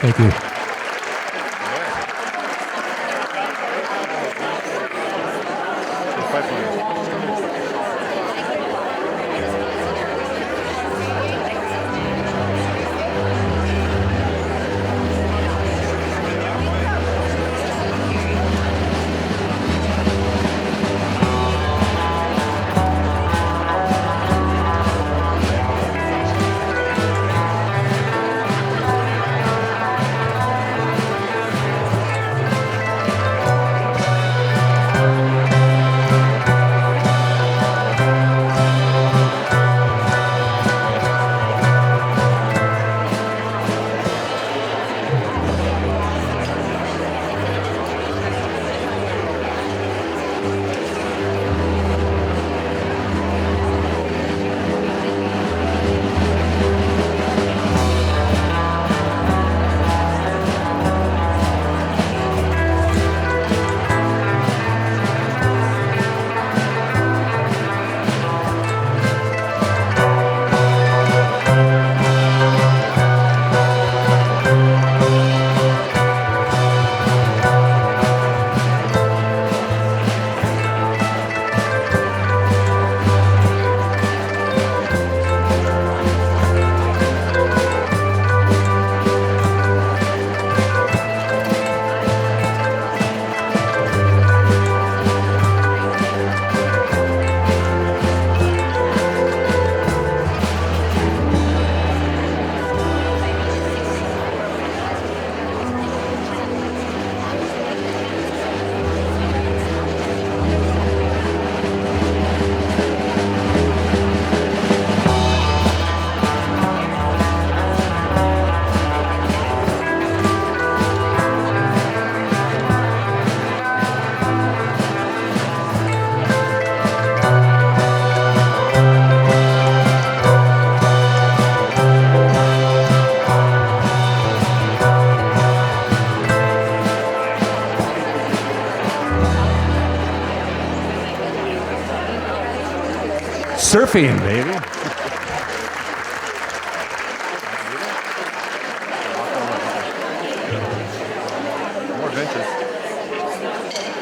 Thank you. Surfing, baby. More vintage.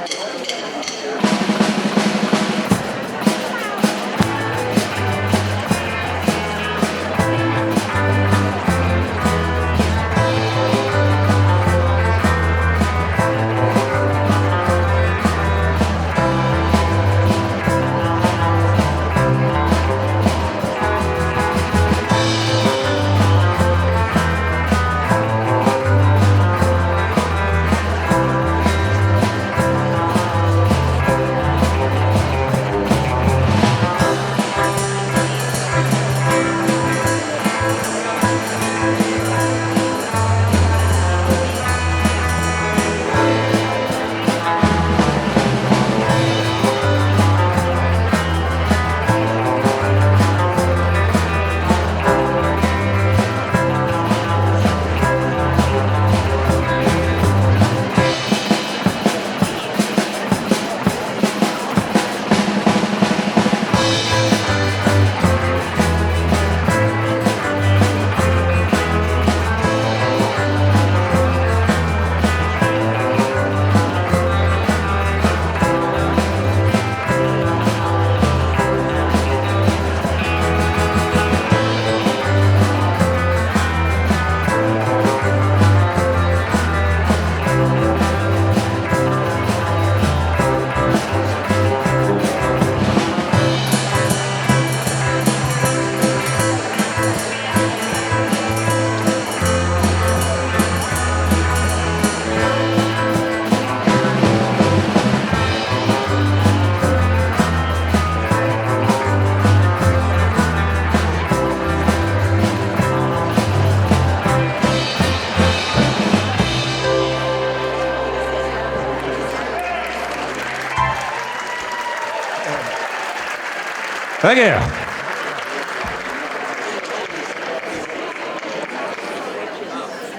Thank you.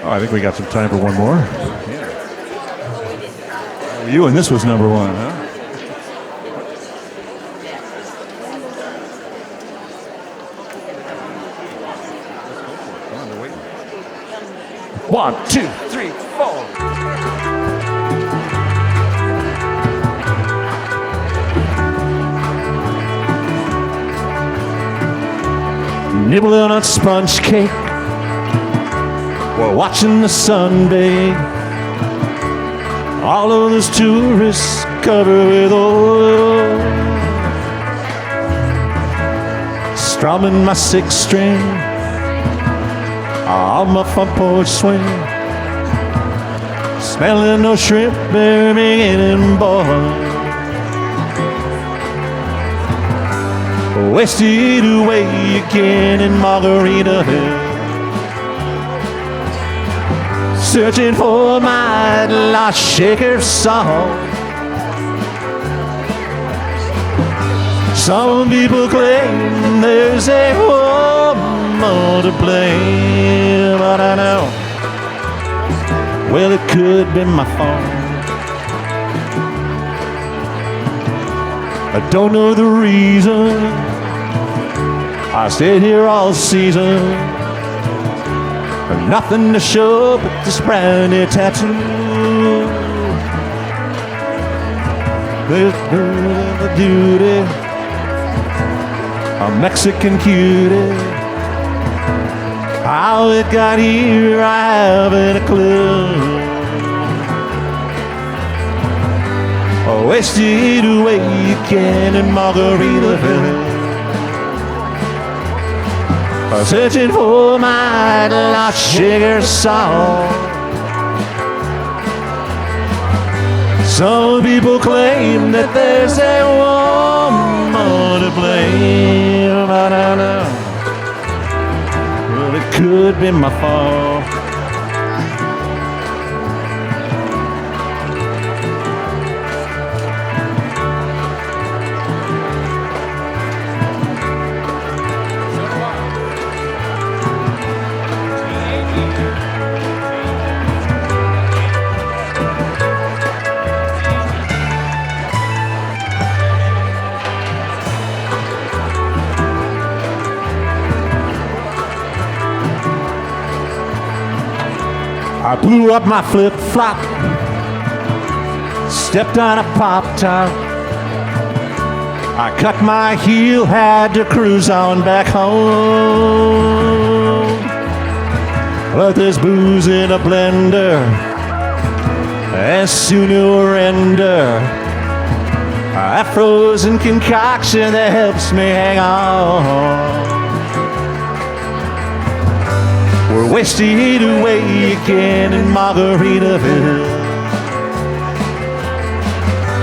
Oh, I think we got some time for one more. Yeah. You and this was number one, huh? One, two, three, four. Nibbling on sponge cake while watching the sun bathe. All of those tourists covered with oil, strumming my sixth string on my front porch swing, smelling no shrimp they're beginning boil. Wasted away again in Margaritaville, searching for my lost shaker song. Some people claim there's a woman to blame, but I know, well, it could be my fault. I don't know the reason I stayed here all season. Nothing to show but this brand new tattoo. This girl of a duty, a Mexican cutie. How it got here, I haven't a clue. Wasted away again in Margaritaville, searching for my lost sugar song. Some people claim that there's a woman to blame, but I know, well, it could be my fault. I blew up my flip-flop, stepped on a pop-top. I cut my heel, had to cruise on back home. But there's booze in a blender, and soon it'll render a frozen concoction that helps me hang on. We're wasted away again in Margaritaville,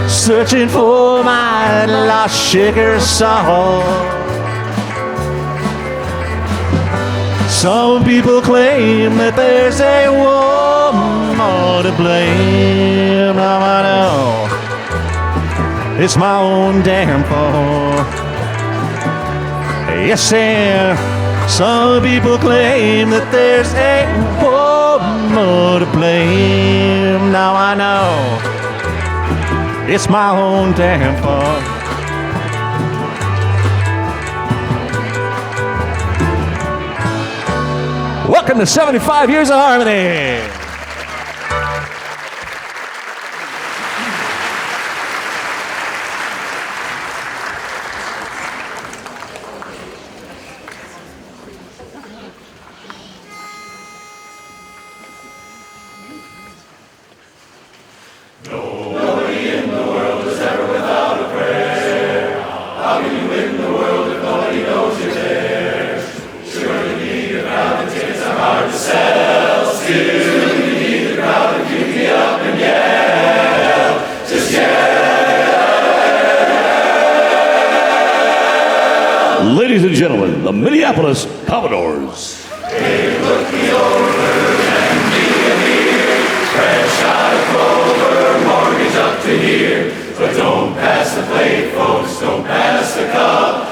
searching for my lost sugar song. Some people claim that there's a woman to blame. Now I know it's my own damn fault. Yes, and some people claim that there's a woman to blame. Now I know it's my own damn fault. Welcome to 75 Years of Harmony. Ladies and gentlemen, the Minneapolis Commodores. Hey, look me over and me here, fresh out of Clover, mortgage up to here. But don't pass the plate, folks, don't pass the cup.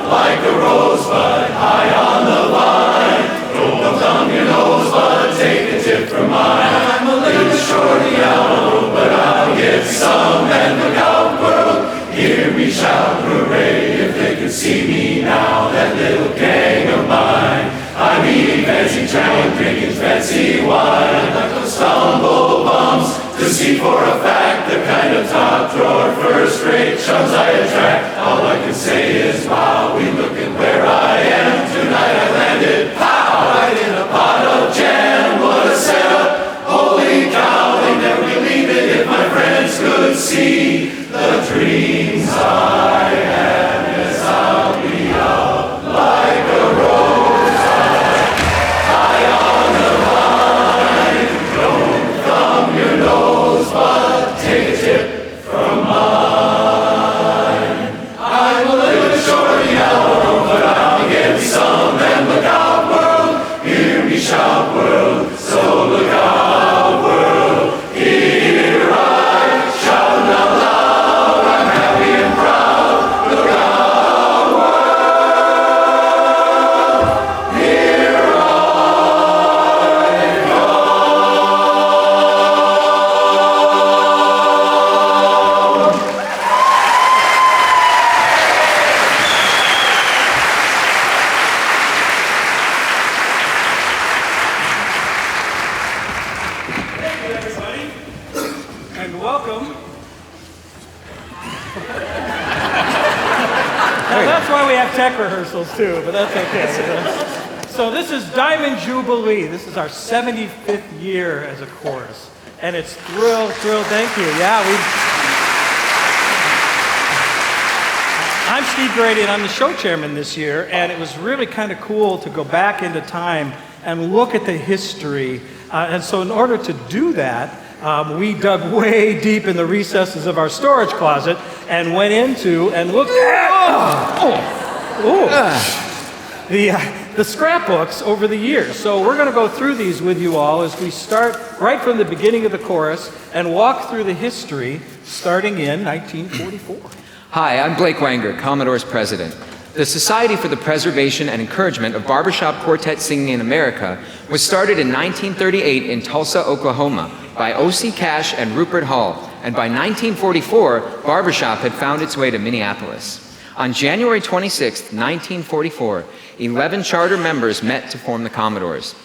Like a rosebud high on the vine. Don't thumb your nose, but take a tip from mine. I'm a little shorty owl, but I'll get some. And look out, world, hear me shout hooray. If they could see me now, that little gang of mine. I'm eating fancy chow, drinking fancy wine. Like those stumble bums, to see for a fact the kind of top drawer first-rate chums I attract. All I can say is, wow, we look at where I am. Tonight I landed, pow, right in a pot of jam. What a setup, holy cow, they never believe it if my friends could see the dreams I have. Yes, I'll be up like a rose high on the vine. Don't thumb your nose, but take a tip from mine. I'm a little shorty now, but I'll get some. And look out, world, hear me shout, world. So look out, world, hear I shout out loud. I'm happy and proud. Look out, world, here I go. Thank you, everybody, and welcome. Now, that's why we have tech rehearsals too, but that's okay. So this is Diamond Jubilee. This is our 75th year as a chorus, and it's thrill. Thank you. Yeah, I'm Steve Grady, and I'm the show chairman this year, and it was really kind of cool to go back into time and look at the history. And so in order to do that, we dug way deep in the recesses of our storage closet and went into and looked at the scrapbooks over the years. So we're going to go through these with you all as we start right from the beginning of the chorus and walk through the history starting in 1944. Hi, I'm Blake Wanger, Commodores president. The Society for the Preservation and Encouragement of Barbershop Quartet Singing in America was started in 1938 in Tulsa, Oklahoma by O.C. Cash and Rupert Hall, and by 1944, barbershop had found its way to Minneapolis. On January 26, 1944, 11 charter members met to form the Commodores.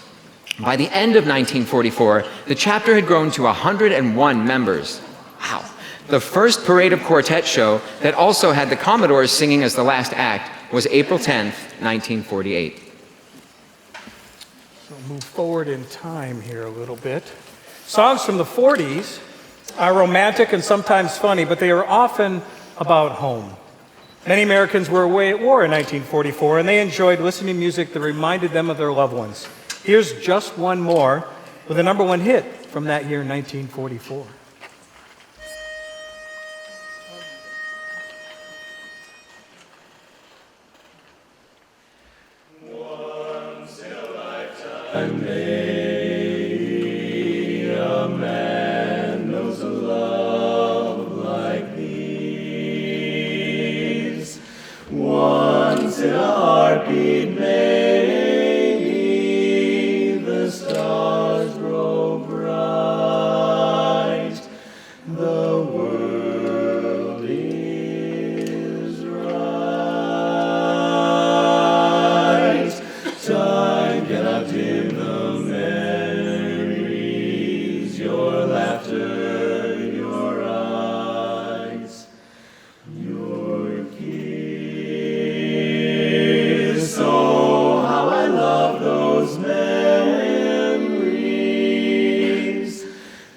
By the end of 1944, the chapter had grown to 101 members. Wow. The first Parade of Quartet show that also had the Commodores singing as the last act was April 10th, 1948. So move forward in time here a little bit. Songs from the 40s are romantic and sometimes funny, but they are often about home. Many Americans were away at war in 1944, and they enjoyed listening to music that reminded them of their loved ones. Here's just one more with a #1 hit from that year, 1944. Someday a man knows a love like these. Once in a heartbeat, maybe the stars grow bright. The world is right. Time cannot dim the memories, your laughter, your eyes, your kiss. Oh, how I love those memories.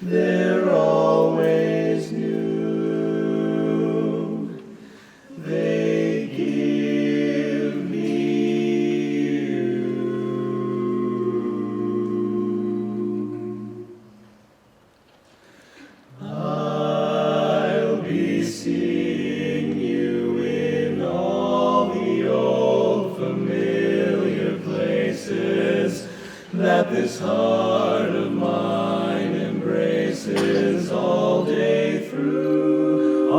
They're always new. They give me you. I'll be seeing you in all the old familiar places that this heart of mine embraces all day through.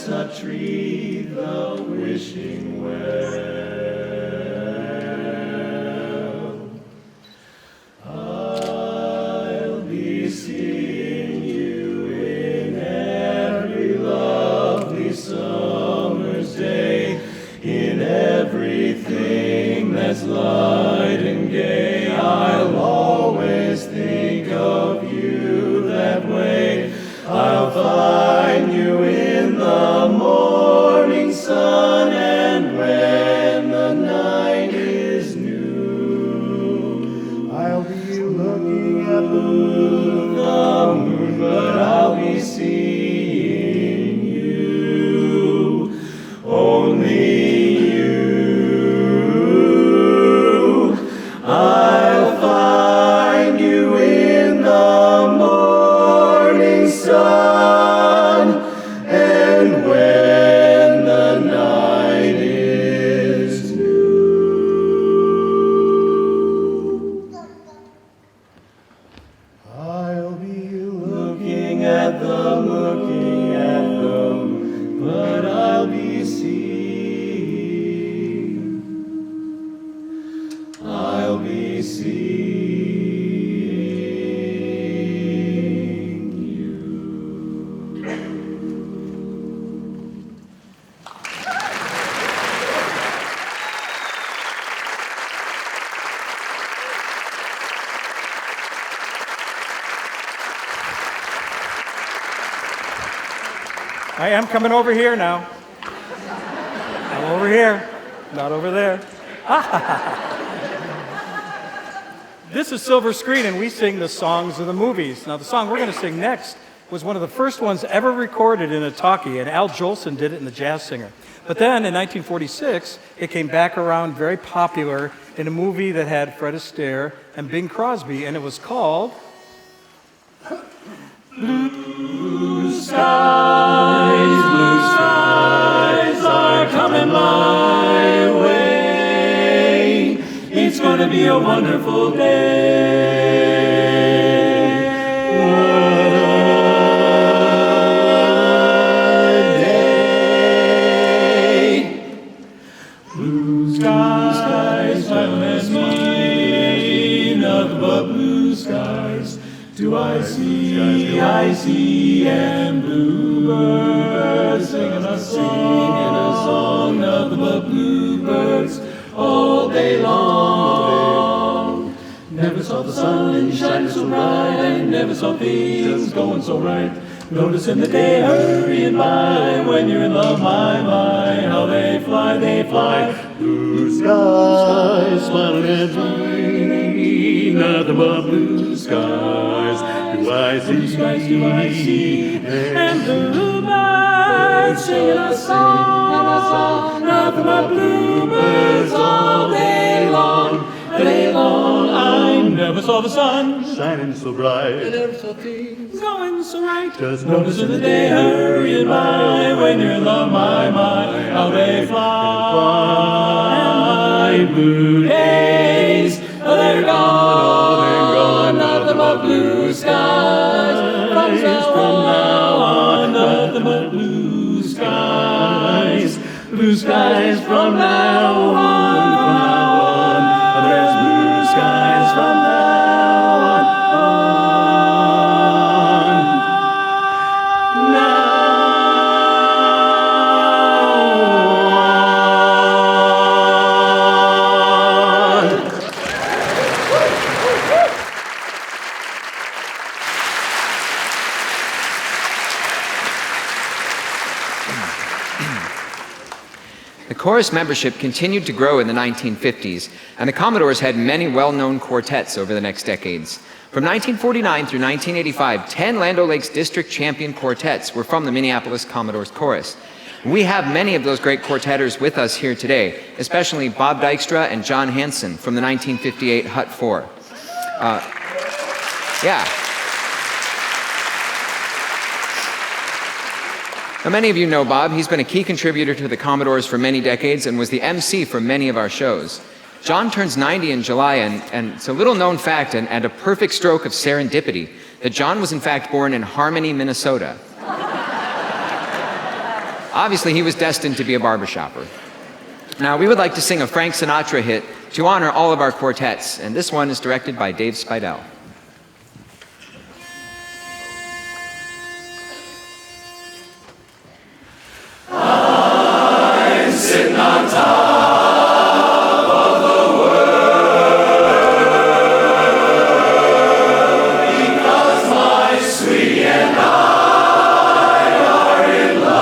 chestnut tree, the wishing well. I'll be seeing you in every lovely summer's day, in everything that's light and gay. I'll always think of you that way. I'll find you in the morning sun, and when the night is new, I'll be looking at the moon, but I'll be seeing you, only you. I'll find you in the morning sun, and when the night is new, I'll be looking at the moon, but I'll be seeing, I'll be seeing you. I am coming over here now. I'm over here, not over there. This is Silver Screen, and we sing the songs of the movies. Now, the song we're going to sing next was one of the first ones ever recorded in a talkie, and Al Jolson did it in The Jazz Singer. But then, in 1946, it came back around very popular in a movie that had Fred Astaire and Bing Crosby, and it was called Blue skies are coming my way. It's going to be a wonderful day. What a day. Blue skies, silent me, nothing but blue skies. Do I see, and bluebirds singing a song, nothing but bluebirds all day long. Never saw the sun shining so bright, and never saw things going so right. Noticing the day hurrying by, when you're in love, my, how they fly, Blue skies, smiling at me, nothing but blue skies. Do I see, and bluebirds singing a song, nothing but bluebirds all day long. I never saw the sun shining so bright, I never saw things going so right. Just noticing the day hurrying by, when you're in love, my, how they fly. Blue days, oh, they're gone, nothing but blue skies. From now on, nothing but blue skies. Blue skies from now on. There's blue skies from now on. The chorus membership continued to grow in the 1950s, and the Commodores had many well-known quartets over the next decades. From 1949 through 1985, 10 Land O'Lakes District Champion quartets were from the Minneapolis Commodores Chorus. We have many of those great quartetters with us here today, especially Bob Dykstra and John Hanson from the 1958 Hut 4. Now, many of you know Bob. He's been a key contributor to the Commodores for many decades and was the MC for many of our shows. John turns 90 in July, and it's a little-known fact and a perfect stroke of serendipity that John was in fact born in Harmony, Minnesota. Obviously, he was destined to be a barbershopper. Now, we would like to sing a Frank Sinatra hit to honor all of our quartets, and this one is directed by Dave Spidell. I'm sitting on top of the world because my sweetie and I are in love.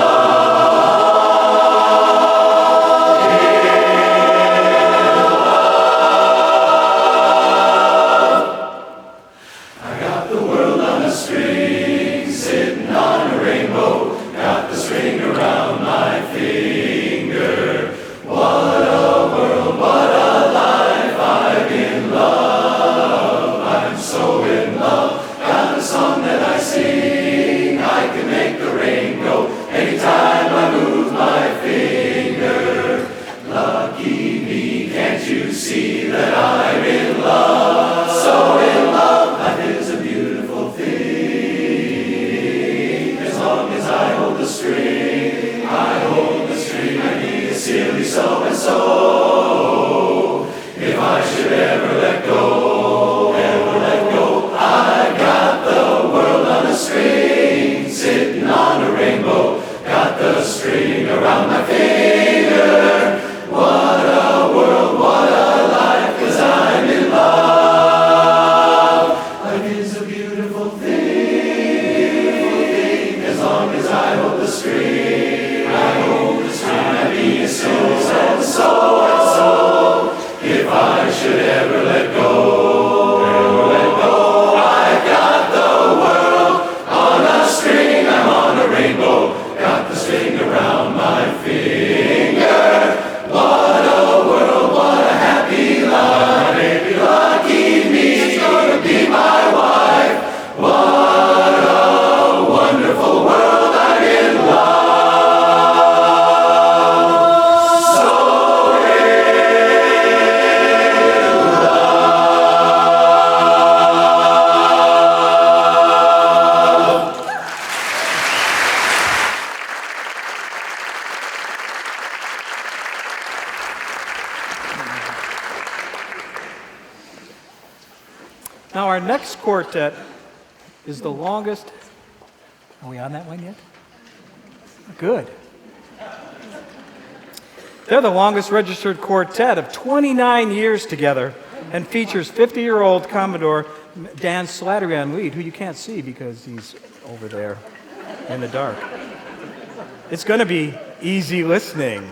I got the world on a string, sitting on a rainbow. Got the string around my finger. What a world, what a life. I'm in love, I'm so in love. Got a song that I sing, I can make the rain go anytime I move my finger. Lucky me, can't you see that I'm in love? So in love, life is a beautiful thing. As long as I hold the string, I hold the string. I need a silly so and so. If I should ever let go, I got the world on a string, sitting on a rainbow. Got the string around my finger. What a world, what a life, 'cause I'm in love. Life is a beautiful thing. As long as I hold the string, I hold the string. I be so and so and so. If I should ever let go, I got the world on a string. I'm on a rainbow. Got the string around my finger. What a world, what a happy life. Baby, lucky me, she's gonna be my wife. What a wonderful world, I'm in love. So in love. Now, our next quartet is the longest. Are we on that one yet? Good. They're the longest registered quartet of 29 years together and features 50-year-old Commodore Dan Slattery on lead, who you can't see because he's over there in the dark. It's going to be easy listening.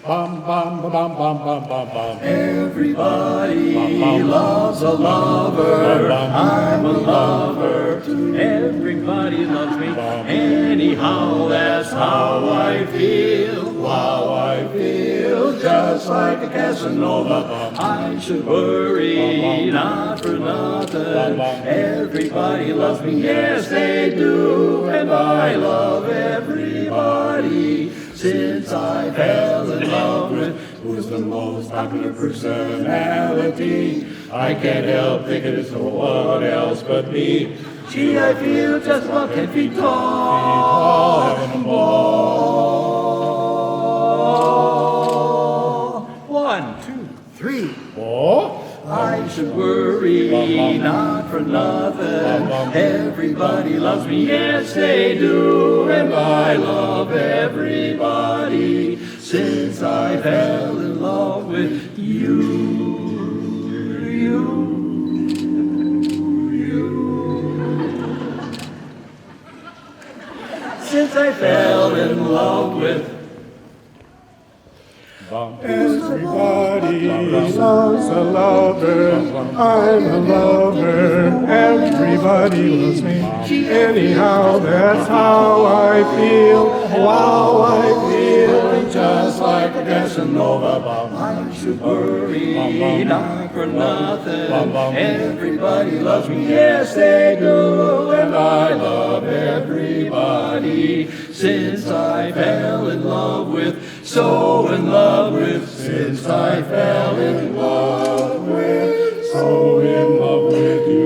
Bum, bum, bum, bum, bum, bum, bum. Everybody loves a lover. I'm a lover too. Everybody loves me. Anyhow, that's how I feel. How I feel, just like a Casanova. I should worry not for nothing. Everybody loves me, yes they do, and I love everybody. Since I fell in love with who's the most popular personality, I can't help thinking it's no one else but me. Gee, I feel just about 10 feet tall, having a ball. 1, 2, 3, 4. I should worry not for nothing. Everybody loves me, yes they do, and I love everybody. Since I fell in love with you. Since I fell in love with Everybody loves a lover. I'm a lover. Everybody loves me. Anyhow, that's how I feel. How I feel. Just like a Casanova. I should worry not for nothing. Everybody loves me, yes they do, and I love everybody. Since I fell in love with, so in love with, since I fell in love with, so in love with you.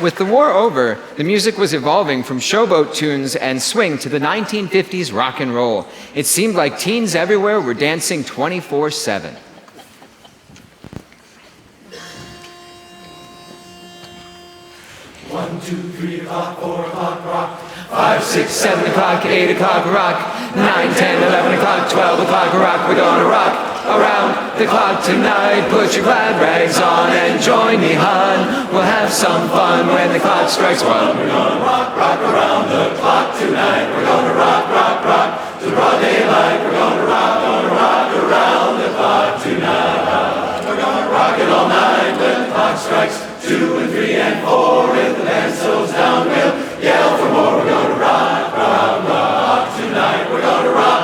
With the war over, the music was evolving from showboat tunes and swing to the 1950s rock and roll. It seemed like teens everywhere were dancing 24/7. 1, 2, 3 o'clock, 4 o'clock, rock. 5, 6, 7 o'clock, 8 o'clock, rock. 9, 10, 11 o'clock, 12 o'clock, rock. We're gonna rock around the clock tonight. Put your glad rags on and join me, hon. We'll have some fun when the clock strikes 1. We're gonna rock around the clock tonight. We're gonna rock to broad daylight. We're gonna rock around the clock tonight. We're gonna rock it all night when the clock strikes 2 and 3 and 4. If the band slows down, we'll yell for more. We're gonna rock around the clock tonight. We're gonna rock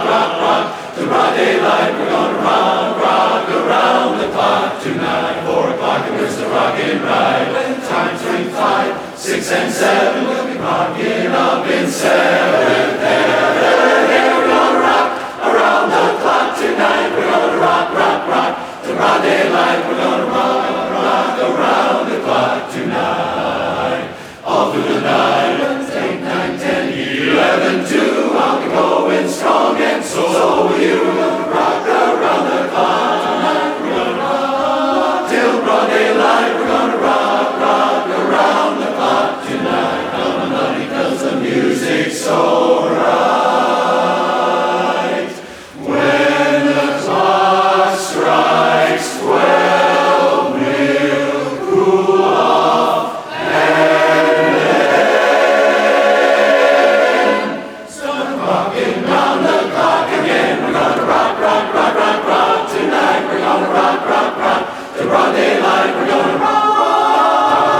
to broad daylight. We're gonna rock around the clock tonight. 4 o'clock and we're still rocking right. When times ring 5, 6 and 7, we'll be rocking up in 7th heaven. Yeah, we're gonna rock around the clock tonight. We're gonna rock to broad daylight. We're gonna rock around the clock tonight. All through the night, 8, 9, 10, 11, 2, I'll be going strong and so will you. We're gonna rock around the clock tonight. We're gonna rock till broad daylight. We're gonna rock around the clock tonight. Come on, honey, 'cause the music's so right. When the clock strikes 12, we'll cool off and then start rocking round the clock again. We're gonna rock tonight. We're gonna rock to broad daylight. We're gonna rock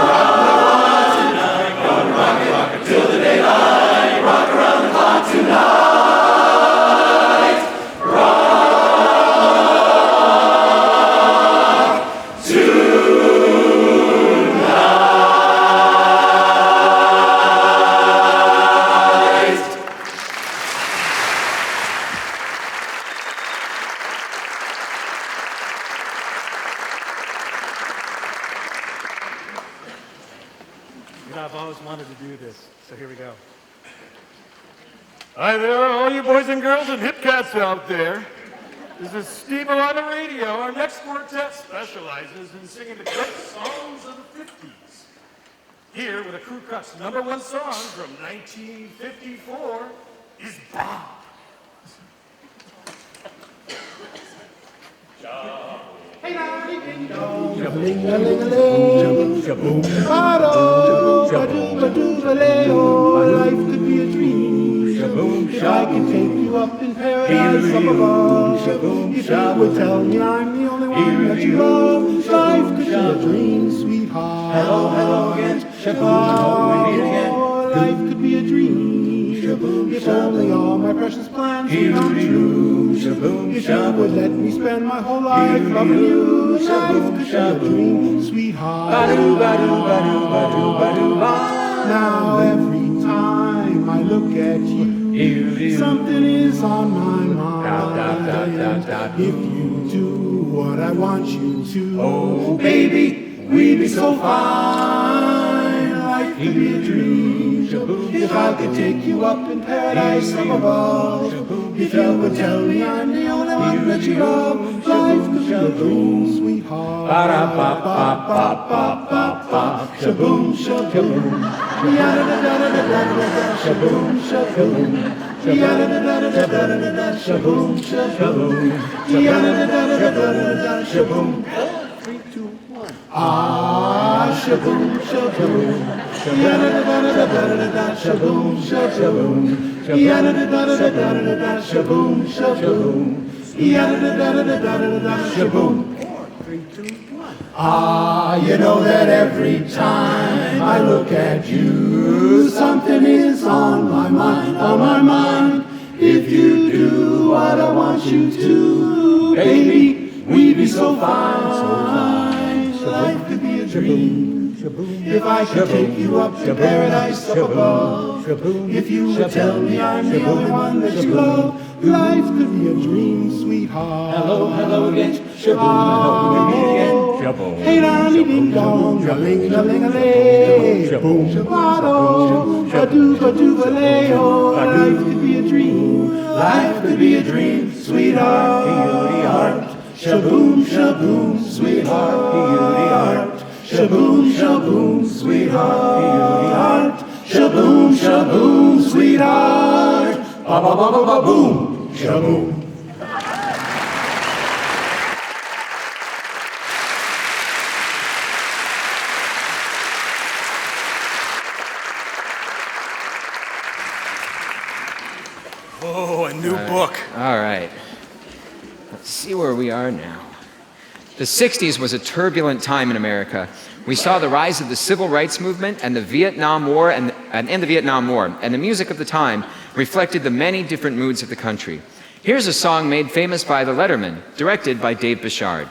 around the clock tonight. Gonna rock it till the daylight. Rock around the clock tonight. You know, I've always wanted to do this, so here we go. Hi there, all you boys and girls and hip cats out there. This is Steve on the radio. Our next quartet specializes in singing the great songs of the 50s. Here with a Crew Cuts #1 song from 1954 is Bob. Life could be a dream. If I could take you up in paradise up above. If you would tell me I'm the only one that you love. Life could be a dream, sweetheart. Hello again. Life could be a dream. If only all my precious plans would come true. If you would let me spend my whole life loving you. Life could be a dream, sweetheart. Now every time I look at you, something is on my mind. If you do what I want you to, oh baby, we'd be so fine. Life could be a dream. If I could take you up in paradise from above. If you would tell me I'm the only one that you love. Life could be a dream, sweetheart. Shaboom, shaboom. Shaboom, shaboom. Shaboom, shaboom. Shaboom. 3, 2, 1. Ah, shaboom, shaboom. Shaboom, shaboom. Shaboom, shaboom. Shaboom. 3, 2, 1. Ah, you know that every time I look at you, something is on my mind, on my mind. If you do what I want you to, baby, we'd be so fine, so fine. Life could be a dream. If I could take you up to paradise up above. If you would tell me I'm the only one that you love. Life could be a dream, sweetheart. Hello again. Shaboom, I hope we meet again. Shaboom. Hey, dolly ding dong, a ling a ling a lay. Boom, shabado, shadoo, badoo, baleo. Life could be a dream, life could be a dream, sweetheart. Shaboom, shaboom, sweetheart. Shaboom, shaboom, sweetheart. Shaboom, shaboom, sweetheart. Ba ba ba ba ba boom, shaboom. Oh, a new book. All right. Let's see where we are now. The 60s was a turbulent time in America. We saw the rise of the civil rights movement and the Vietnam War and the Vietnam War, and the music of the time reflected the many different moods of the country. Here's a song made famous by the Letterman, directed by Dave Bichard.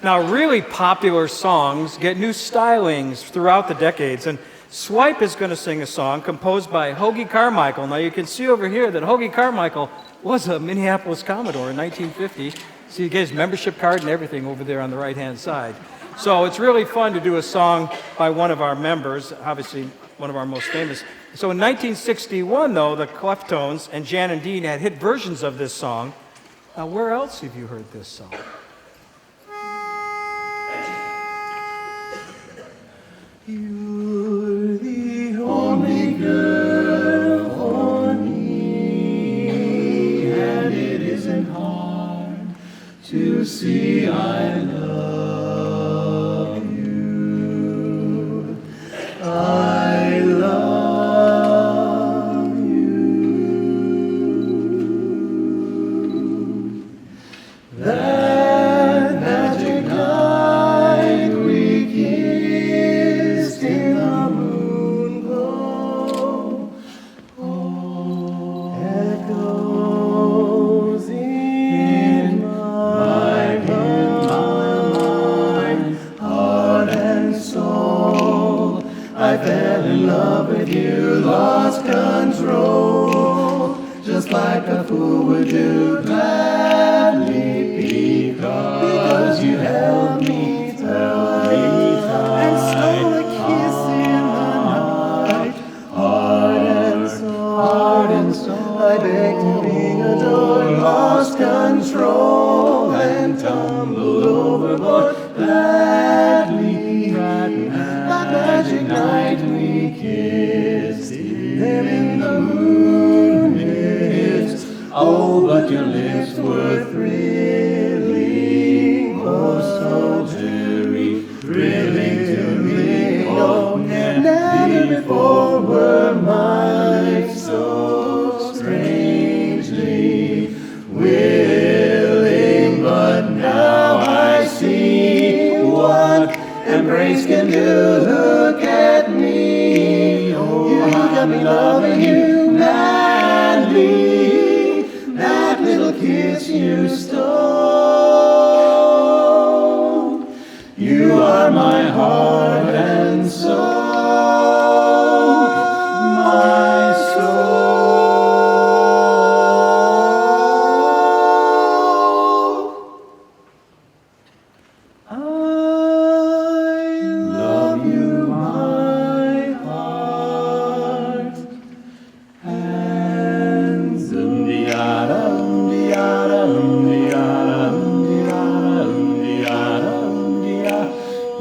Now, really popular songs get new stylings throughout the decades, and Swipe is going to sing a song composed by Hoagie Carmichael. Now, you can see over here that Hoagie Carmichael was a Minneapolis Commodore in 1950. See, he gave his membership card and everything over there on the right-hand side. So it's really fun to do a song by one of our members, obviously one of our most famous. So in 1961, though, the Cleftones and Jan and Dean had hit versions of this song. Now, where else have you heard this song? You're the only girl for me, and it isn't hard to see I love you. I love you. That magic night we kissed in the moon glow, echoes in my mind, heart and soul. I fell in love with you, lost control, just like a fool would do gladly, because you held me tight, and stole a kiss in the night, heart and soul. I begged to be adored, lost control, and tumbled overboard gladly. That magic night we kissed, there in the moon mist. Oh, but your lips were thrilling, oh, so very thrilling to me. Oh, never before were mine so strangely willing, but now I see what embrace can do. Look at me, oh, you got me loving you madly. That little kiss you stole. You are my heart and soul, my soul. I love you, my heart, and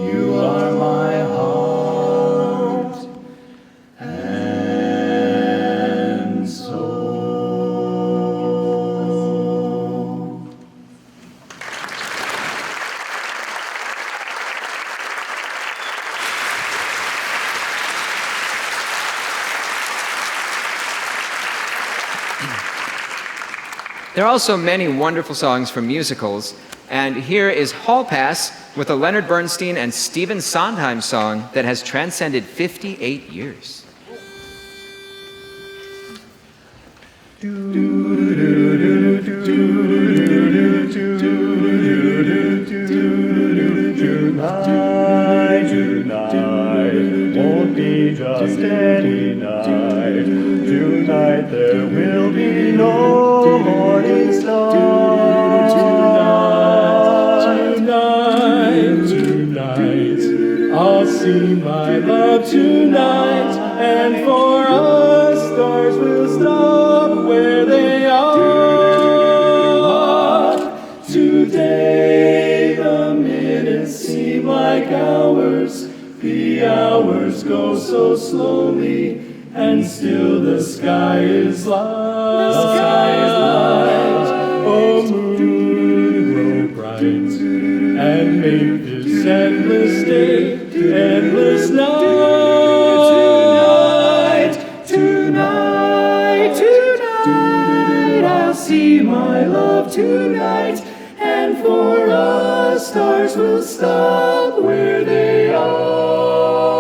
you are my heart and soul. There are also many wonderful songs from musicals, and here is Hall Pass with a Leonard Bernstein and Stephen Sondheim song that has transcended 58 years. Tonight won't be just any night. Tonight there will be no morning star. Tonight, I'll see my love tonight, and for us stars will stop where they are. Today the minutes seem like hours, the hours go so slowly, and still the sky is light. The sky is light. Oh, moon, grow bright, and make this endless day, endless night. Tonight, I'll see my love tonight, and for us stars will stop where they are.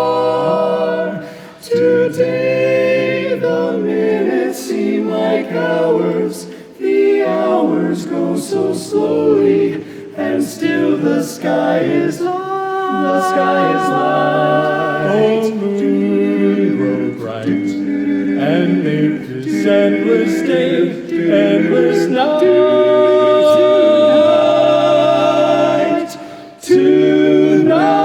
Today the minutes seem like hours, the hours go so slowly, and still the sky is light. The sky is light. Oh, moon, grow bright, and make this endless day, endless night. Tonight.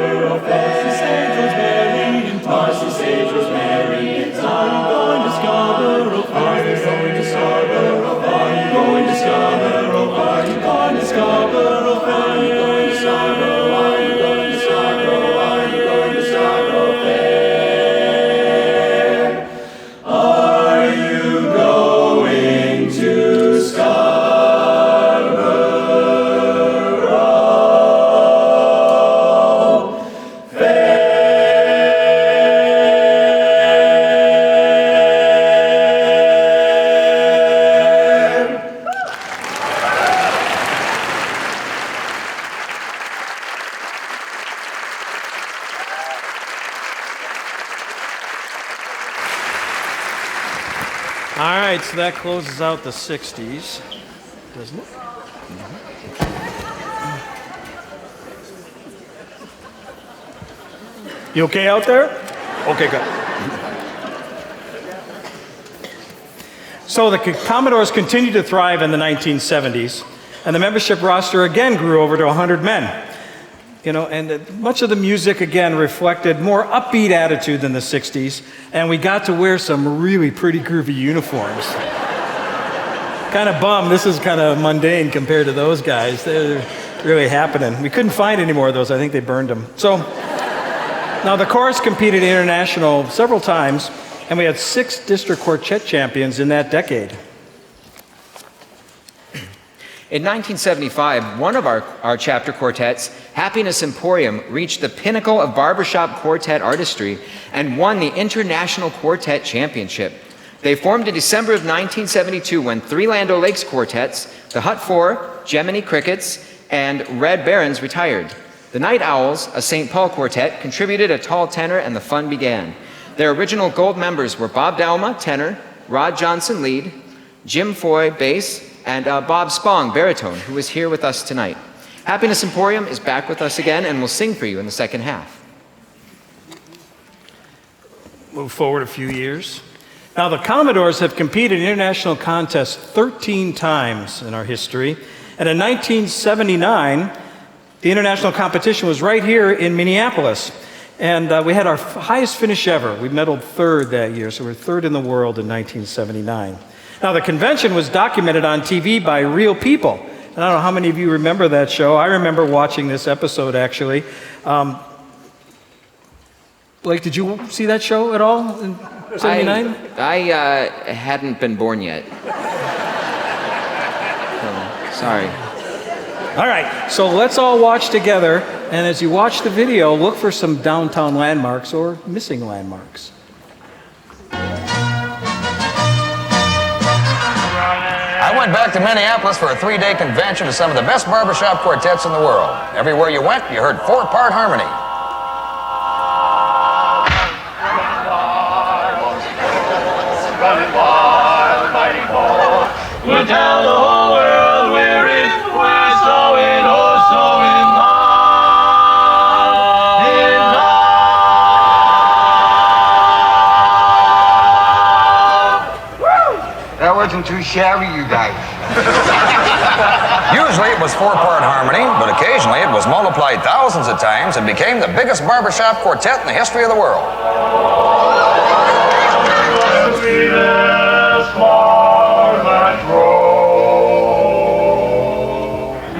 Scarborough Fair. Marcy Sage Rosemary in time. Marcy Sage Rosemary in time. Are you going to Scarborough Fair? Are you going to Scarborough Fair? Are you going to Scarborough Fair? Are you going to Scarborough Fair? Are you going to Scarborough? Are you going to Scarborough? Are you going to Scarborough Fair? Are you going to Scarborough? All right, so that closes out the 60s, doesn't it? You okay out there? Okay, good. So the Commodores continued to thrive in the 1970s, and the membership roster again grew over to 100 men. You know, and much of the music, again, reflected more upbeat attitude than the 60s, and we got to wear some really pretty groovy uniforms. Kind of bummed. This is kind of mundane compared to those guys. They're really happening. We couldn't find any more of those. I think they burned them. So, now the chorus competed international several times, and we had 6 district quartet champions in that decade. In 1975, one of our chapter quartets, Happiness Emporium, reached the pinnacle of barbershop quartet artistry and won the International Quartet Championship. They formed in December of 1972 when 3 Land O'Lakes quartets, the Hut 4, Gemini Crickets, and Red Barons retired. The Night Owls, a St. Paul quartet, contributed a tall tenor and the fun began. Their original gold members were Bob Dalma, tenor, Rod Johnson, lead, Jim Foy, bass, and Bob Spong, baritone, who is here with us tonight. Happiness Emporium is back with us again and will sing for you in the second half. Move forward a few years. Now, the Commodores have competed in international contests 13 times in our history, and in 1979, the international competition was right here in Minneapolis, and we had our highest finish ever. We medaled 3rd that year, so we're 3rd in the world in 1979. Now, the convention was documented on TV by real people. And I don't know how many of you remember that show. I remember watching this episode, actually. Blake, did you see that show at all in 79? I hadn't been born yet. Sorry. All right, so let's all watch together. And as you watch the video, look for some downtown landmarks or missing landmarks. I went back to Minneapolis for a 3-day convention of some of the best barbershop quartets in the world. Everywhere you went, you heard 4-part harmony. We'll tell the whole world we're so in, oh, so in love. In love. That wasn't too shabby, you guys. Usually it was 4-part harmony, but occasionally it was multiplied thousands of times and became the biggest barbershop quartet in the history of the world.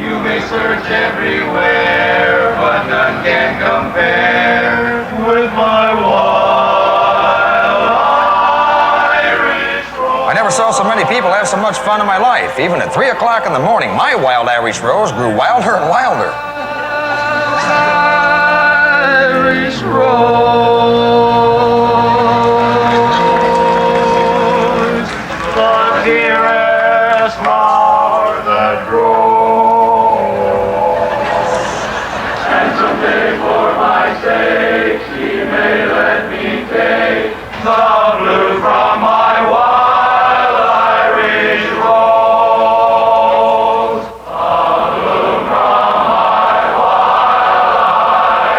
You may search everywhere, but none can compare with my wild Irish rose. I never saw so many people have so much fun in my life. Even at 3 o'clock in the morning, my wild Irish rose grew wilder and wilder. Irish rose, the dearest flower that grows. And someday for my sake, she may let me take the blue from my wild Irish rose. The blue from my wild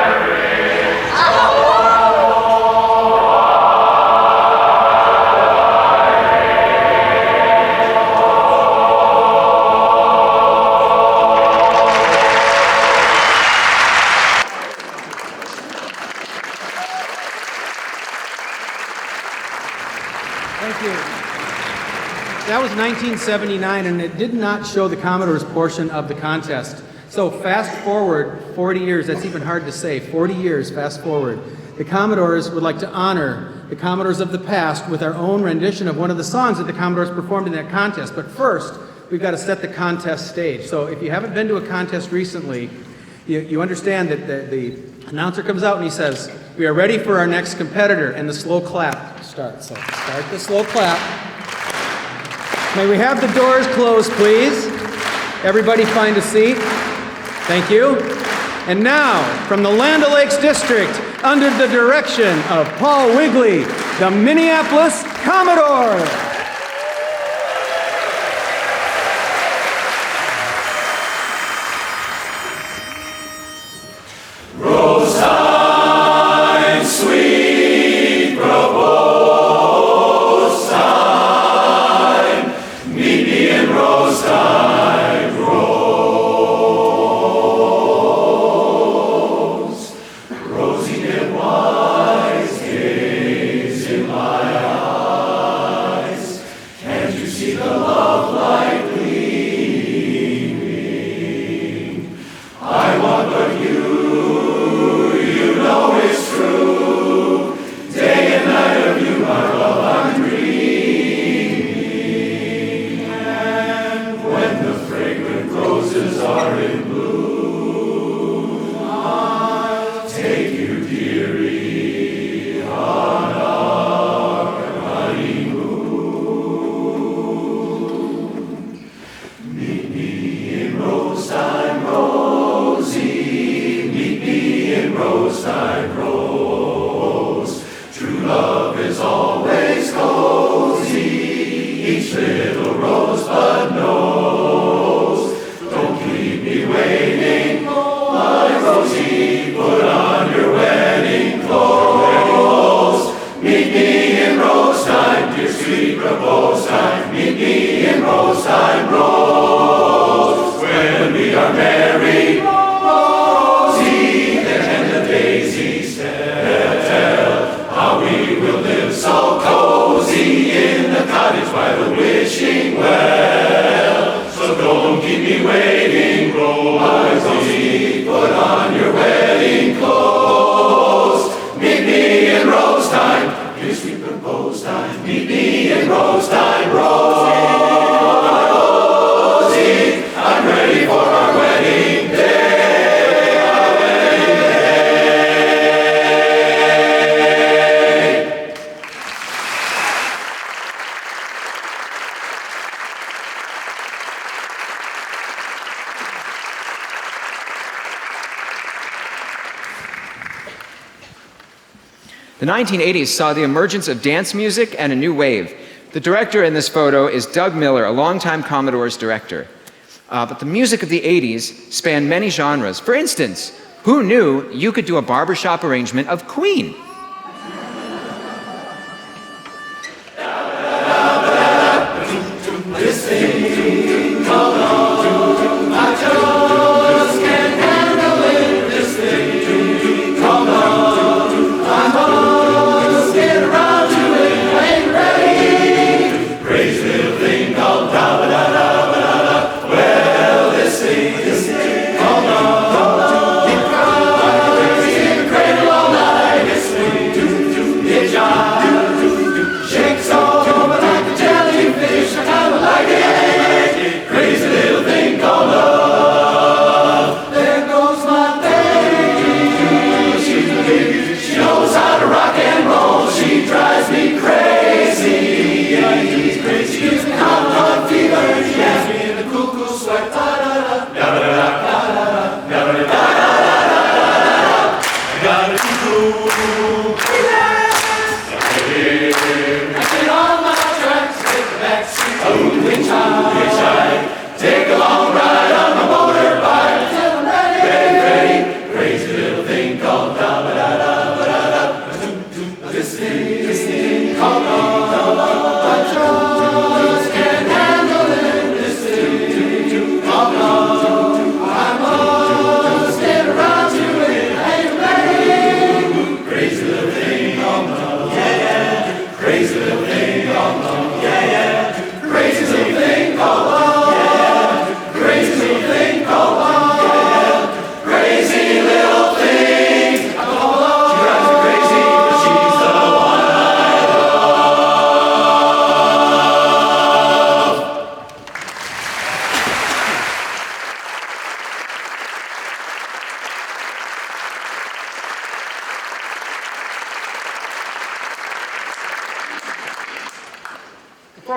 Irish 1979, and it did not show the Commodores portion of the contest. So fast forward 40 years, that's even hard to say, 40 years fast forward. The Commodores would like to honor the Commodores of the past with our own rendition of one of the songs that the Commodores performed in that contest. But first, we've got to set the contest stage. So if you haven't been to a contest recently, you understand that the announcer comes out and he says, "We are ready for our next competitor," and the slow clap starts. So start the slow clap. May we have the doors closed, please? Everybody find a seat. Thank you. And now, from the Land O'Lakes District, under the direction of Paul Wigley, the Minneapolis Commodores. Rose time, sweet propose time, meet me in rose time, rose. Rosy and wise, gaze in my eyes. Can't you see the love light gleaming? I want but you. It's true, day and night of you, my love, I'm dreaming. And when the fragrant roses are in bloom, I'll take you, dearie, on our honeymoon. Meet me in rose time, Rosie. Meet me in rose time, rose. True love is always cozy. Each little rosebud knows. Don't keep me waiting, my Rosie. Put on your wedding clothes. Meet me in rose time, dear sweet propose time. Meet me in rose time, rose. When we are married, how we will live so cozy in the cottage by the wishing well. So don't keep me waiting, Rosie. Put on your wedding clothes. Meet me in rose time, dear sweet propose time. Meet me in rose time, Rosie. I'm ready for our wedding day. The 1980s saw the emergence of dance music and a new wave. The director in this photo is Doug Miller, a longtime Commodores director. But the music of the 80s spanned many genres. For instance, who knew you could do a barbershop arrangement of Queen? This thing called on, I just can't handle it. This thing called on, I must get around to it. I ain't ready. Crazy little thing called da-ba-da-da-ba-da-da. Well, this thing called on, keep crying in the cradle all night. This thing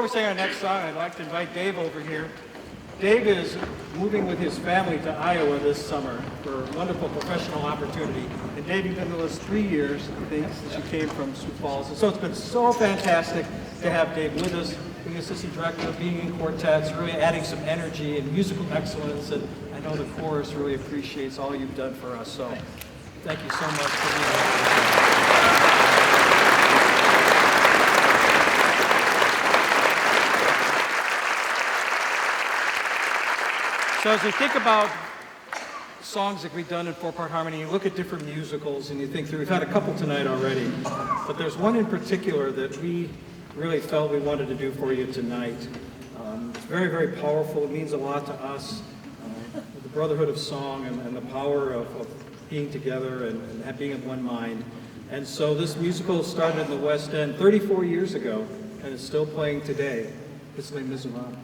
we sing our next song, I'd like to invite Dave over here. Dave is moving with his family to Iowa this summer for a wonderful professional opportunity. And Dave, you've been with us 3 years, I think, since you came from Sioux Falls. And so it's been so fantastic to have Dave with us, being assistant director, being in quartets, really adding some energy and musical excellence. And I know the chorus really appreciates all you've done for us. So thank you so much for being here. So as we think about songs that we've done in four-part harmony, you look at different musicals and you think through, we've had a couple tonight already, but there's one in particular that we really felt we wanted to do for you tonight. It's very, very powerful. It means a lot to us, the brotherhood of song and the power of being together and being of one mind. And so this musical started in the West End 34 years ago and is still playing today. It's Les Miserables.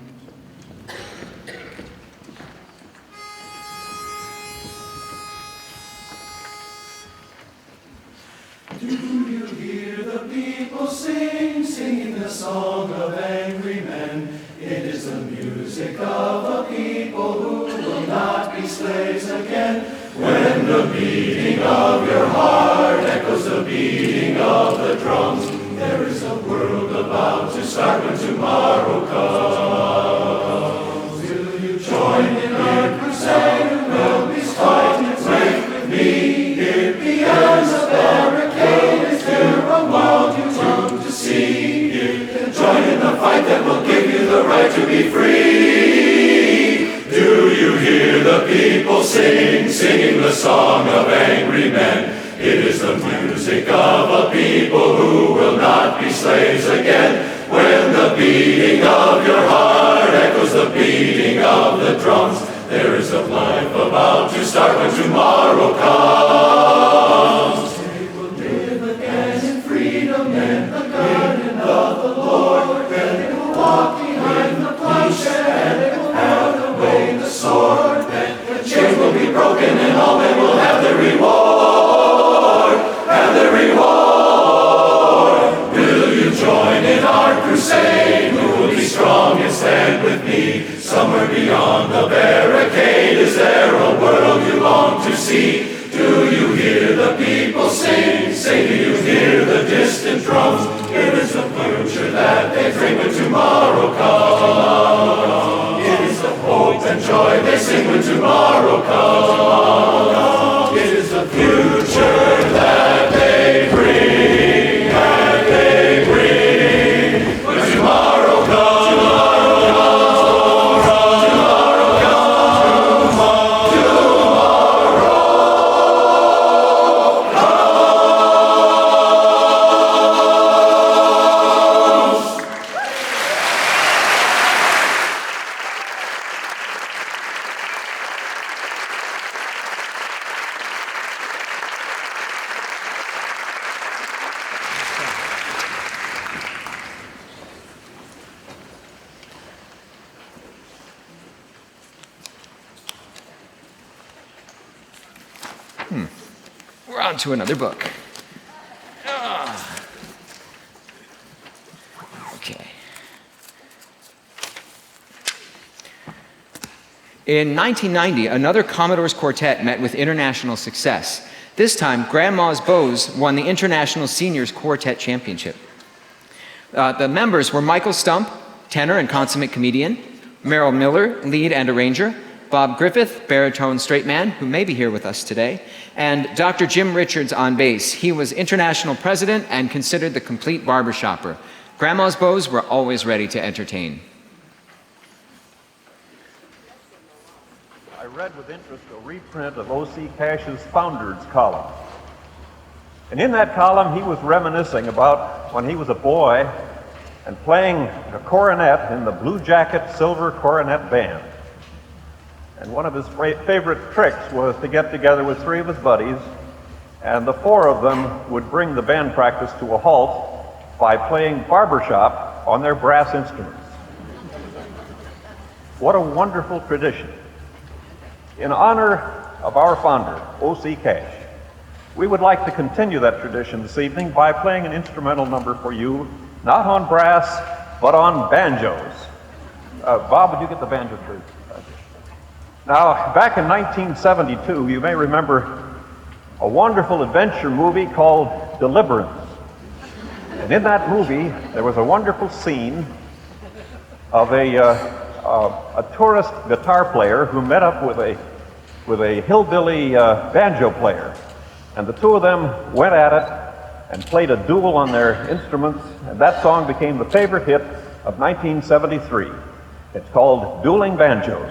Do you hear the people singing the song of angry men? It is the music of a people who will not be slaves again. When the beating of your heart echoes the beating of the drums, there is a world about to start when tomorrow comes. Will you join in our crusade? Will be fight and break with me? Here beyond the barricade is there a world you long to see? Here, join in the fight that will give you the right to be free. Do you hear the people singing the song of angry men? It is the music of a people who will not be slaves again. When the beating of your heart echoes the beating of the drums, there is a life about to start when tomorrow comes. They will live again in freedom in the garden of the Lord. Then they will walk behind the plowshare and they will have away the sword. Then the chains will be broken and all men will have their reward. Have their reward. Will you join in our crusade? Who will be strong and stand with me? Somewhere beyond the barricade, is there a world you long to see? Do you hear the people sing? Say, do you hear the distant drums? It is the future that they bring when tomorrow comes. It is the hope and joy they sing when tomorrow comes. It is the future that they bring, and they bring when tomorrow comes. We're on to another book. Okay. In 1990, another Commodores quartet met with international success. This time, Grandma's Bows won the International Seniors Quartet Championship. The members were Michael Stump, tenor and consummate comedian, Merrill Miller, lead and arranger, Bob Griffith, baritone straight man, who may be here with us today, and Dr. Jim Richards on bass. He was international president and considered the complete barbershopper. Grandma's Bows were always ready to entertain. I read with interest a reprint of O.C. Cash's Founders column. And in that column, he was reminiscing about when he was a boy and playing a cornet in the Blue Jacket Silver Cornet Band. And one of his favorite tricks was to get together with three of his buddies, and the four of them would bring the band practice to a halt by playing barbershop on their brass instruments. What a wonderful tradition. In honor of our founder, O.C. Cash, we would like to continue that tradition this evening by playing an instrumental number for you, not on brass, but on banjos. Bob, would you get the banjo, please? Now, back in 1972, you may remember a wonderful adventure movie called Deliverance. And in that movie, there was a wonderful scene of a tourist guitar player who met up with a hillbilly banjo player. And the two of them went at it and played a duel on their instruments, and that song became the favorite hit of 1973. It's called Dueling Banjos.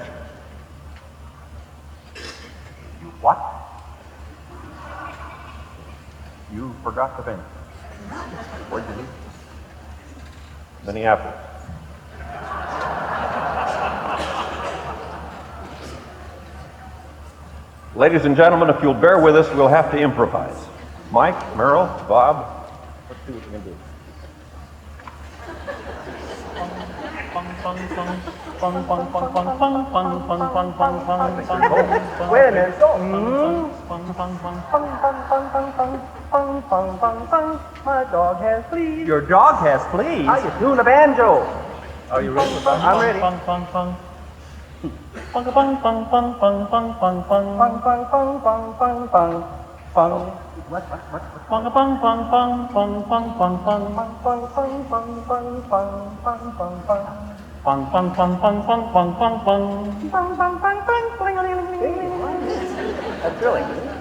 What? You forgot the band. Where'd you leave? Minneapolis. Ladies and gentlemen, if you'll bear with us, we'll have to improvise. Mike, Merrill, Bob, let's see what we can do. Wait a minute. My dog has fleas. Your dog has fleas? How you doing a banjo? Are you ready? I'm ready. That's really good.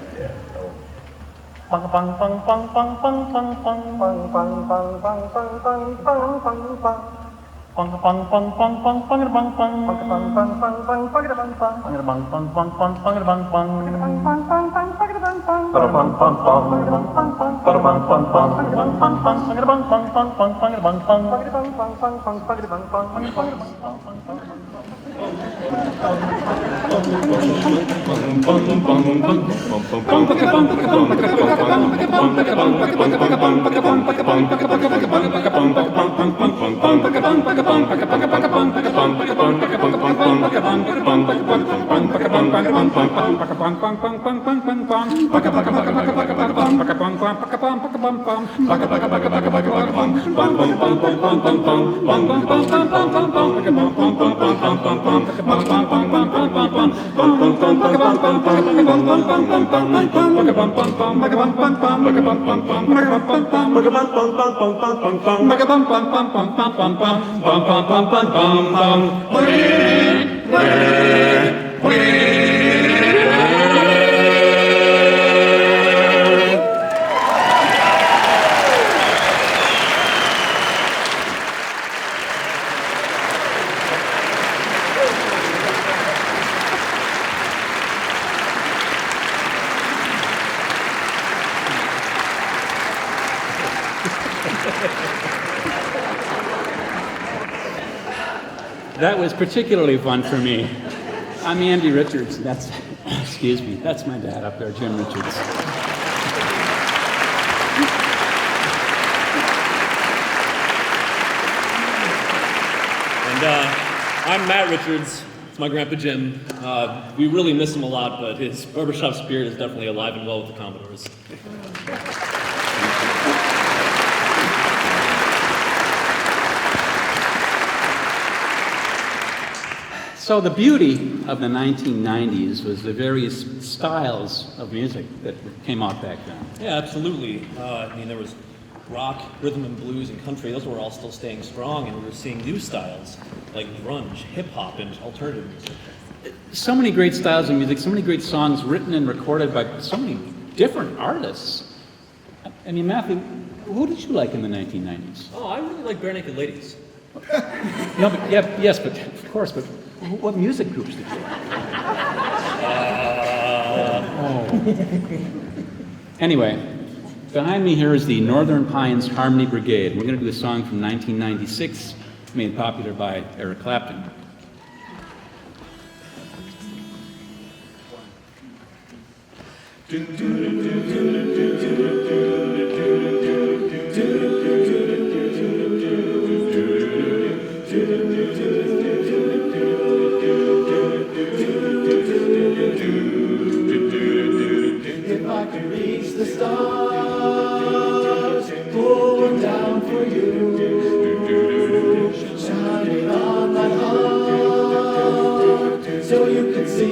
That was particularly fun for me. I'm Andy Richards. That's, excuse me, that's my dad up there, Jim Richards. And I'm Matt Richards. It's my grandpa Jim. We really miss him a lot, but his barbershop spirit is definitely alive and well with the Commodores. So the beauty of the 1990s was the various styles of music that came out back then. Yeah, absolutely. I mean, there was rock, rhythm and blues, and country. Those were all still staying strong, and we were seeing new styles like grunge, hip-hop, and alternative music. So many great styles of music, so many great songs written and recorded by so many different artists. I mean, Matthew, who did you like in the 1990s? Oh, I really like Bare Naked Ladies. No, but yes, but of course, but what music groups did you like? Anyway, behind me here is the Northern Pines Harmony Brigade. We're going to do a song from 1996, made popular by Eric Clapton. If I could reach the stars, pull them down for you.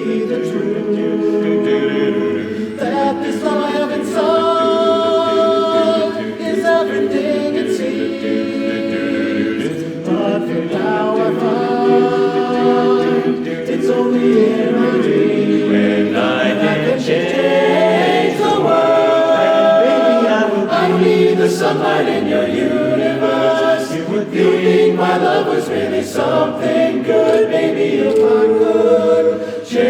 be the truth. That this love I have inside is everything it seems. But for now I find it's only in my dream. When I can change the world, I don't need the sunlight in your universe. You would think my love was really something good. Maybe if I could change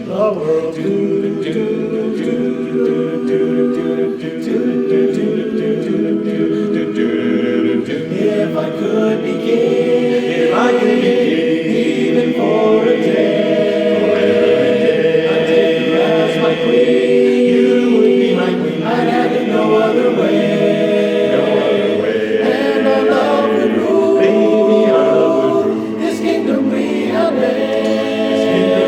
the world. If I could begin, even for a day, I'd take you as my queen. You would be my queen. I'd have it no other way. And our love would rule. Baby, our love would rule. This kingdom we have made.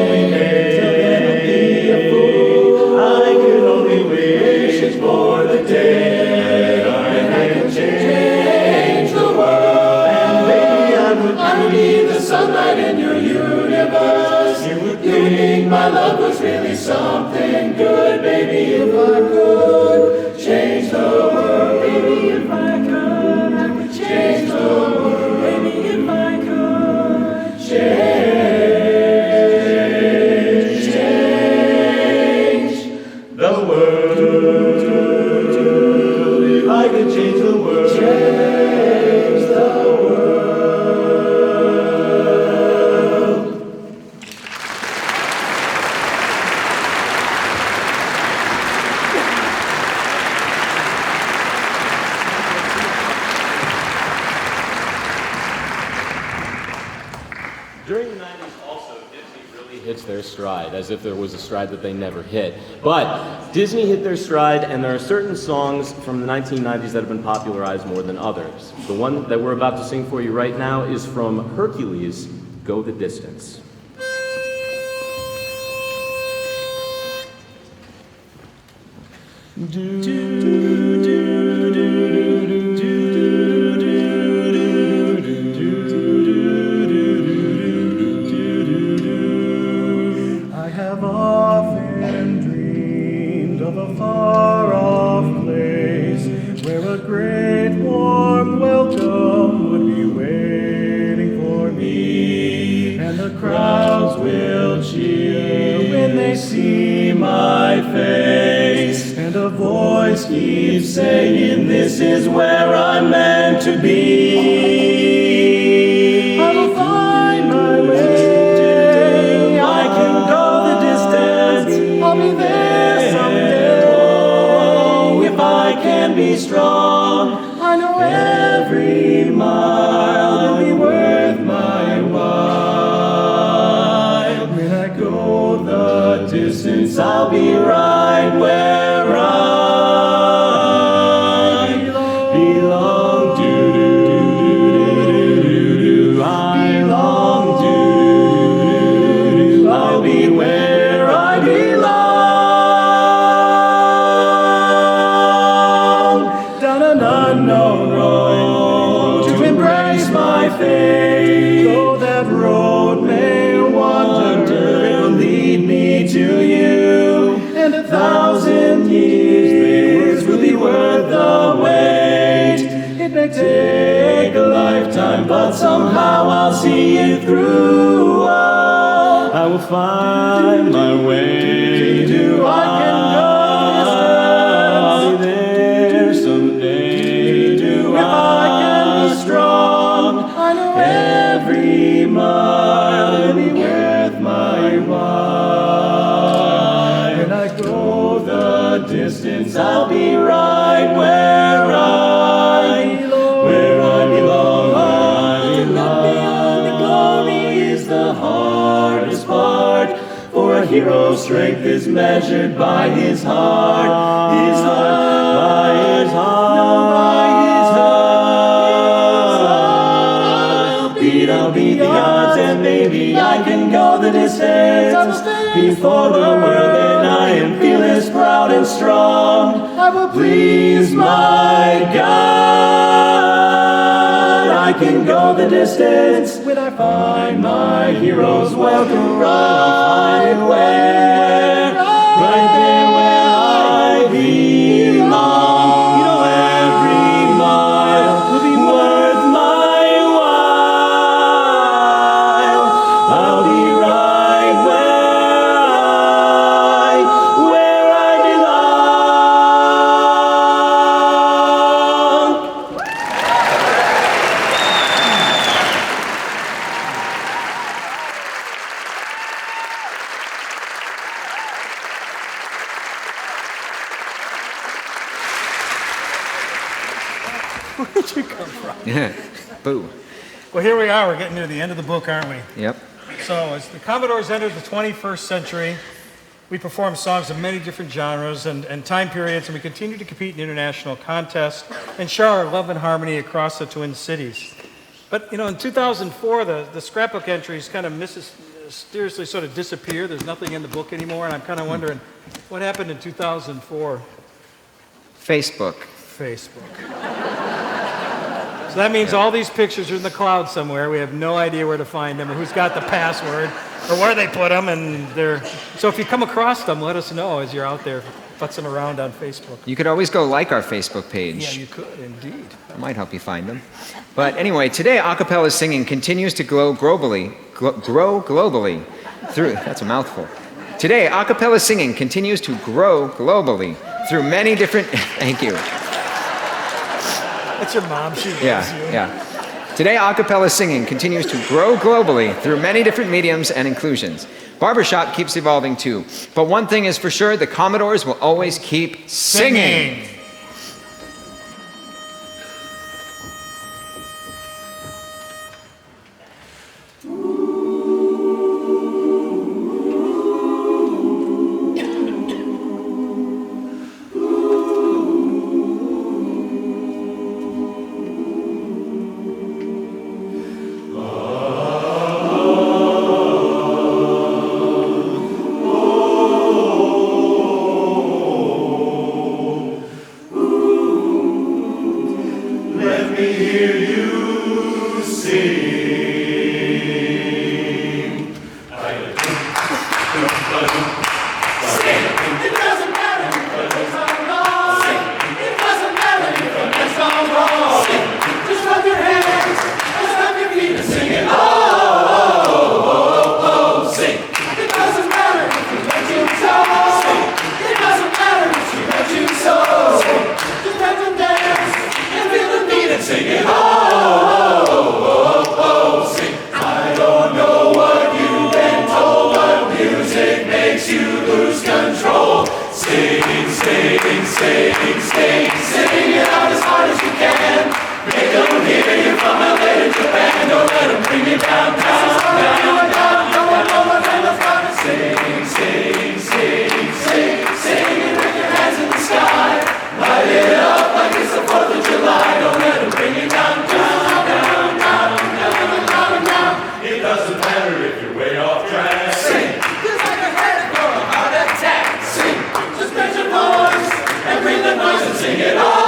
Till then I'll be a fool. I can only wish for the day when I can change the world. And baby, I would be the sunlight in your universe. You would think my love was really something good. Baby, if I could change the world. Baby, if I could, I could change the world. Baby, if I could change the world. If I could change the world. Change the world. During the 90s also, Disney really hits their stride, as if there was a stride that they never hit. But Disney hit their stride, and there are certain songs from the 1990s that have been popularized more than others. The one that we're about to sing for you right now is from Hercules, Go the Distance. I have often dreamed of a far-off place where a great warm welcome would be waiting for me, and the crowds will cheer when they see my face, and a voice keeps saying, "This is where I'm meant to be." I will find my way. I can go the distance. I'll be there someday. Oh, if I can be strong, I know every mile will be worth my while. When I go the distance, I'll be right where I belong. Do do do do do do. I belong. Do do do do. I'll be where I belong. Down an unknown road to embrace my fate. Though that road may wander, it will lead me to you. And 1,000 years will be worth the wait. It may take a lifetime, but somehow I'll see it through. Oh, I will find my way. I can go distance. I'll be there someday. If I can be strong, I know every mile will be worth my while. When I go the distance, I'll be right where I belong. To look beyond the glory is the hardest part, for a hero's strength is measured by his heart. His heart, by his heart, no, by his heart. I'll beat the odds, and maybe I can go the distance. Before the world, and I am fearless, proud and strong. I will please my God. I can go the distance when I find my heroes. Well, to run, I'll find it where? Right there where I belong. You know, every mile will be worth my while. I'll be right where I belong. Where'd you come from? Yeah. Boo. Well, here we are. We're getting near the end of the book, aren't we? Yep. So, as the Commodores entered the 21st century, we performed songs of many different genres and time periods, and we continue to compete in international contests and share our love and harmony across the Twin Cities. But, you know, in 2004, the scrapbook entries kind of mysteriously sort of disappear. There's nothing in the book anymore, and I'm kind of wondering what happened in 2004. Facebook. So that means all these pictures are in the cloud somewhere. We have no idea where to find them or who's got the password or where they put them. So if you come across them, let us know as you're out there futzing around on Facebook. You could always go like our Facebook page. Yeah, you could, indeed. That might help you find them. But anyway, today a cappella singing continues to grow globally through, that's a mouthful. Today a cappella singing continues to grow globally through many different, thank you. That's your mom, she loves you. Yeah. Today, a cappella singing continues to grow globally through many different mediums and inclusions. Barbershop keeps evolving too. But one thing is for sure, the Commodores will always keep singing. Sing it all!